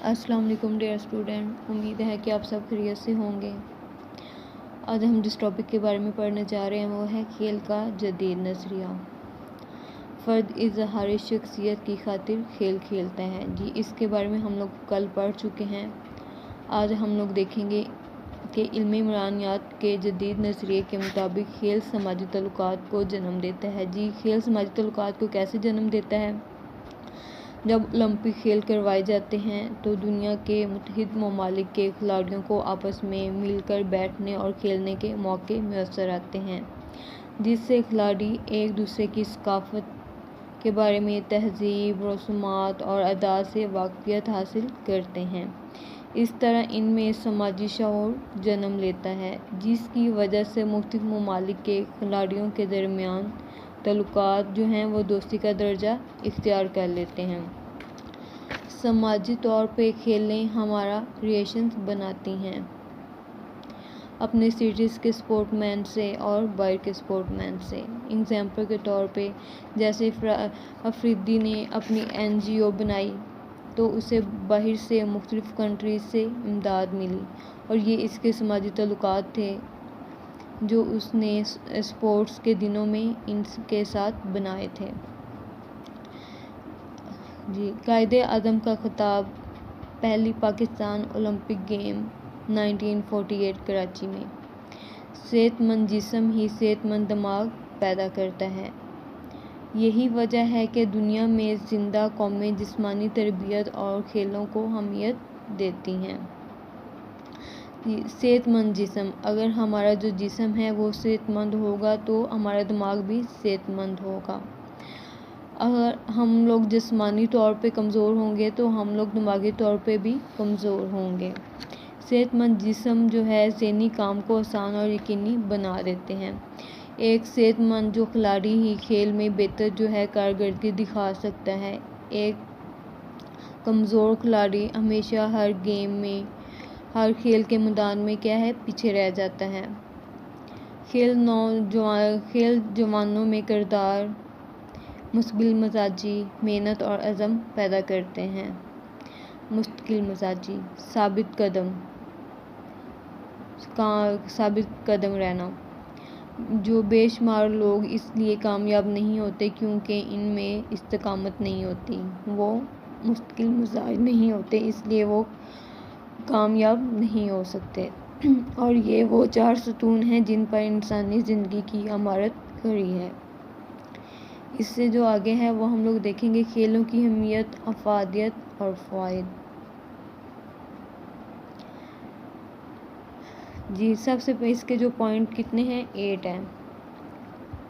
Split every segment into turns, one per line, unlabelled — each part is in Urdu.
السلام علیکم ڈیئر اسٹوڈنٹ، امید ہے کہ آپ سب خیریت سے ہوں گے۔ آج ہم جس ٹاپک کے بارے میں پڑھنے جا رہے ہیں وہ ہے کھیل کا جدید نظریہ۔ فرد اظہار شخصیت کی خاطر کھیل کھیلتا ہے۔ اس کے بارے میں ہم لوگ کل پڑھ چکے ہیں۔ آج ہم لوگ دیکھیں گے کہ علمی معنویات کے جدید نظریے کے مطابق کھیل سماجی تعلقات کو جنم دیتا ہے۔ کھیل سماجی تعلقات کو کیسے جنم دیتا ہے؟ جب اولمپک کھیل کروائے جاتے ہیں تو دنیا کے متعدد ممالک کے کھلاڑیوں کو آپس میں مل کر بیٹھنے اور کھیلنے کے موقع میسر آتے ہیں، جس سے کھلاڑی ایک دوسرے کی ثقافت کے بارے میں، تہذیب، رسومات اور عادات سے واقفیت حاصل کرتے ہیں۔ اس طرح ان میں سماجی شعور جنم لیتا ہے، جس کی وجہ سے مختلف ممالک کے کھلاڑیوں کے درمیان تعلقات وہ دوستی کا درجہ اختیار کر لیتے ہیں۔ سماجی طور پہ کھیلیں ہمارا ریلیشن بناتی ہیں اپنے سٹیز کے اسپورٹ مین سے اور باہر کے اسپورٹ مین سے۔ اگزامپل کے طور پہ جیسے افریدی نے اپنی NGO بنائی تو اسے باہر سے مختلف کنٹریز سے امداد ملی، اور یہ اس کے سماجی تعلقات تھے جو اس نے اسپورٹس کے دنوں میں ان کے ساتھ بنائے تھے۔ قائد اعظم کا خطاب پہلی پاکستان اولمپک گیم 1948 کراچی میں۔ صحت مند جسم ہی صحت مند دماغ پیدا کرتا ہے۔ یہی وجہ ہے کہ دنیا میں زندہ قومیں جسمانی تربیت اور کھیلوں کو اہمیت دیتی ہیں۔ صحت مند جسم، اگر ہمارا جو جسم ہے وہ صحت مند ہوگا تو ہمارا دماغ بھی صحت مند ہوگا۔ اگر ہم لوگ جسمانی طور پہ کمزور ہوں گے تو ہم لوگ دماغی طور پہ بھی کمزور ہوں گے۔ صحت مند جسم ذہنی کام کو آسان اور یقینی بنا دیتے ہیں۔ ایک صحت مند کھلاڑی ہی کھیل میں بہتر کارکردگی دکھا سکتا ہے۔ ایک کمزور کھلاڑی ہمیشہ ہر گیم میں، ہر کھیل کے میدان میں پیچھے رہ جاتا ہے۔ کھیل نوجوانوں میں کردار، مستقل مزاجی، محنت اور عزم پیدا کرتے ہیں۔ مستقل مزاجی، ثابت قدم رہنا۔ بے شمار لوگ اس لیے کامیاب نہیں ہوتے کیونکہ ان میں استقامت نہیں ہوتی۔ وہ مستقل مزاج نہیں ہوتے، اس لیے وہ کامیاب نہیں ہو سکتے، اور یہ وہ 4 ستون ہیں جن پر انسانی زندگی کی عمارت کھڑی ہے۔ اس سے آگے ہے وہ ہم لوگ دیکھیں گے کھیلوں کی اہمیت، افادیت اور فوائد۔ سب سے پہلے اس کے پوائنٹ کتنے ہیں؟ 8 ہیں۔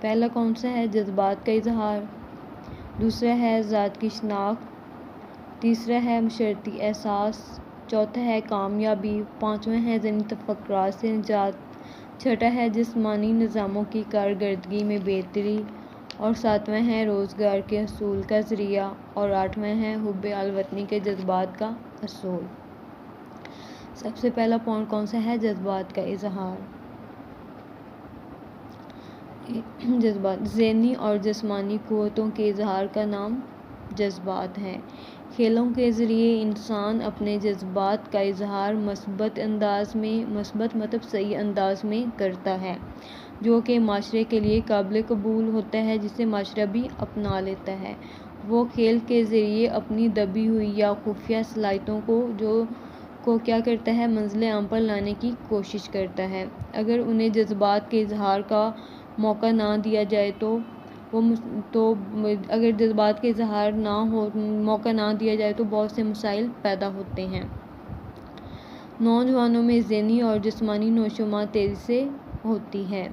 پہلا کون سا ہے؟ جذبات کا اظہار۔ دوسرا ہے ذات کی شناخت۔ تیسرا ہے معاشرتی احساس۔ چوتھا ہے کامیابی۔ پانچواں ہے ذہنی تفکرات سے نجات۔ چھٹا ہے جسمانی نظاموں کی کارکردگی میں بہتری، اور ساتواں ہے روزگار کے حصول کا ذریعہ، اور آٹھواں ہے حب الوطنی کے جذبات کا حصول۔ سب سے پہلا پوائنٹ کون سا ہے؟ جذبات کا اظہار۔ ذہنی اور جسمانی قوتوں کے اظہار کا نام جذبات ہے۔ کھیلوں کے ذریعے انسان اپنے جذبات کا اظہار مثبت صحیح انداز میں کرتا ہے، جو کہ معاشرے کے لیے قابل قبول ہوتا ہے، جسے معاشرہ بھی اپنا لیتا ہے۔ وہ کھیل کے ذریعے اپنی دبی ہوئی یا خفیہ صلاحیتوں کو کیا کرتا ہے؟ منزل عام پر لانے کی کوشش کرتا ہے۔ اگر انہیں جذبات کے اظہار کا موقع نہ دیا جائے تو بہت سے مسائل پیدا ہوتے ہیں۔ نوجوانوں میں ذہنی اور جسمانی نشوونما تیزی سے ہوتی ہے۔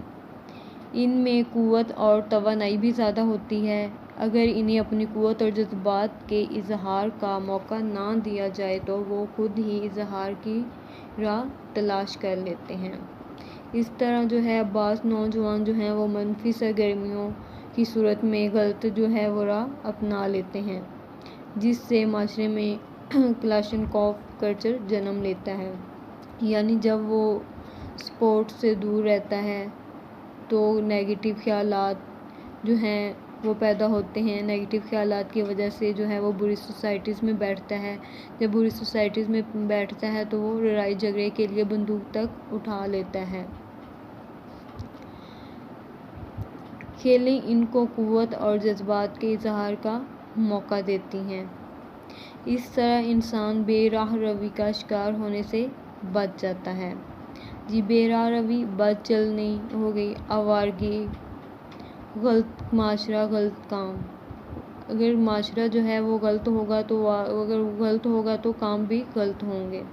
ان میں قوت اور توانائی بھی زیادہ ہوتی ہے۔ اگر انہیں اپنی قوت اور جذبات کے اظہار کا موقع نہ دیا جائے تو وہ خود ہی اظہار کی راہ تلاش کر لیتے ہیں۔ اس طرح بعض نوجوان وہ منفی سرگرمیوں کی صورت میں غلط راہ اپنا لیتے ہیں، جس سے معاشرے میں کلاشنکوف کلچر جنم لیتا ہے۔ یعنی جب وہ اسپورٹس سے دور رہتا ہے تو نیگیٹو خیالات وہ پیدا ہوتے ہیں نیگیٹو خیالات کی وجہ سے جو ہے وہ بری سوسائٹیز میں بیٹھتا ہے. جب بری سوسائٹیز میں بیٹھتا ہے تو وہ لڑائی جھگڑے کے لیے بندوق تک اٹھا لیتا ہے. کھیلیں ان کو قوت اور جذبات کے اظہار کا موقع دیتی ہیں. اس طرح انسان بے راہ روی کا شکار ہونے سے بچ جاتا ہے. جی بے راہ روی بد چلنی ہو گئی، آوارگی، غلط معاشرہ، غلط کام. اگر معاشرہ جو ہے وہ غلط ہوگا تو اگر غلط ہوگا تو کام بھی غلط ہوں گے.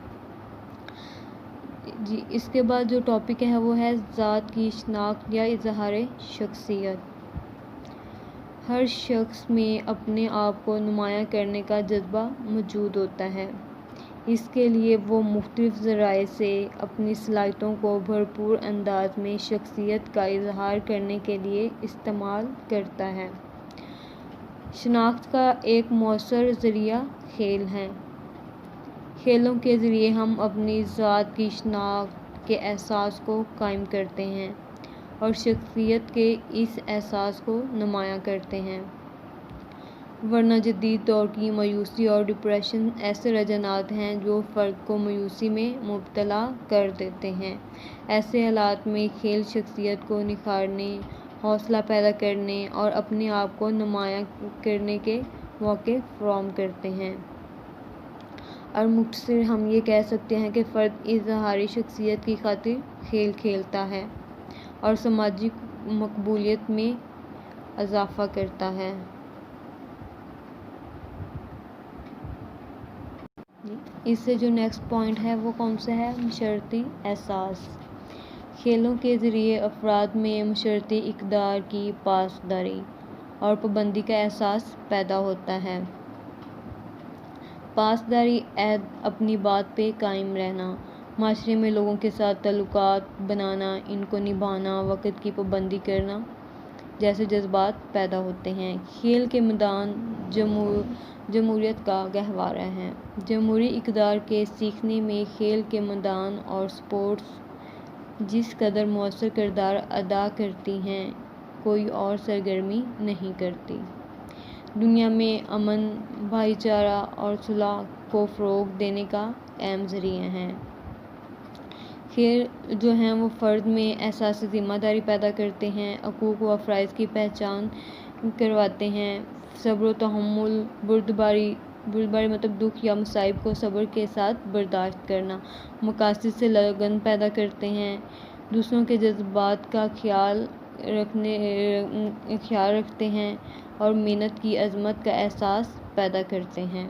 جی اس کے بعد جو ٹاپک ہے وہ ہے ذات کی شناخت یا اظہار شخصیت. ہر شخص میں اپنے آپ کو نمایاں کرنے کا جذبہ موجود ہوتا ہے. اس کے لیے وہ مختلف ذرائع سے اپنی صلاحیتوں کو بھرپور انداز میں شخصیت کا اظہار کرنے کے لیے استعمال کرتا ہے. شناخت کا ایک مؤثر ذریعہ کھیل ہیں. کھیلوں کے ذریعے ہم اپنی ذات کی شناخت کے احساس کو قائم کرتے ہیں اور شخصیت کے اس احساس کو نمایاں کرتے ہیں. ورنہ جدید دور کی مایوسی اور ڈپریشن ایسے رجحانات ہیں جو فرد کو مایوسی میں مبتلا کر دیتے ہیں. ایسے حالات میں کھیل شخصیت کو نکھارنے، حوصلہ پیدا کرنے اور اپنے آپ کو نمایاں کرنے کے مواقع فراہم کرتے ہیں. اور مختصر ہم یہ کہہ سکتے ہیں کہ فرد اظہار شخصیت کی خاطر کھیل کھیلتا ہے اور سماجی مقبولیت میں اضافہ کرتا ہے. اس سے جو نیکسٹ پوائنٹ ہے وہ کون سا ہے؟ معاشرتی احساس. کھیلوں کے ذریعے افراد میں معاشرتی اقدار کی پاسداری اور پابندی کا احساس پیدا ہوتا ہے. پاسداری، عہد، اپنی بات پہ قائم رہنا، معاشرے میں لوگوں کے ساتھ تعلقات بنانا، ان کو نبھانا، وقت کی پابندی کرنا جیسے جذبات پیدا ہوتے ہیں. کھیل کے میدان جمہوریت کا گہوارہ ہے. جمہوری اقدار کے سیکھنے میں کھیل کے میدان اور سپورٹس جس قدر مؤثر کردار ادا کرتی ہیں کوئی اور سرگرمی نہیں کرتی. دنیا میں امن، بھائی چارہ اور صلح کو فروغ دینے کا اہم ذریعہ ہیں. کھیل جو ہیں وہ فرد میں احساس ذمہ داری پیدا کرتے ہیں، حقوق و فرائض کی پہچان کرواتے ہیں، صبر و تحمل، بردباری مطلب دکھ یا مصائب کو صبر کے ساتھ برداشت کرنا، مقاصد سے لگن پیدا کرتے ہیں، دوسروں کے جذبات کا خیال رکھتے ہیں اور محنت کی عظمت کا احساس پیدا کرتے ہیں.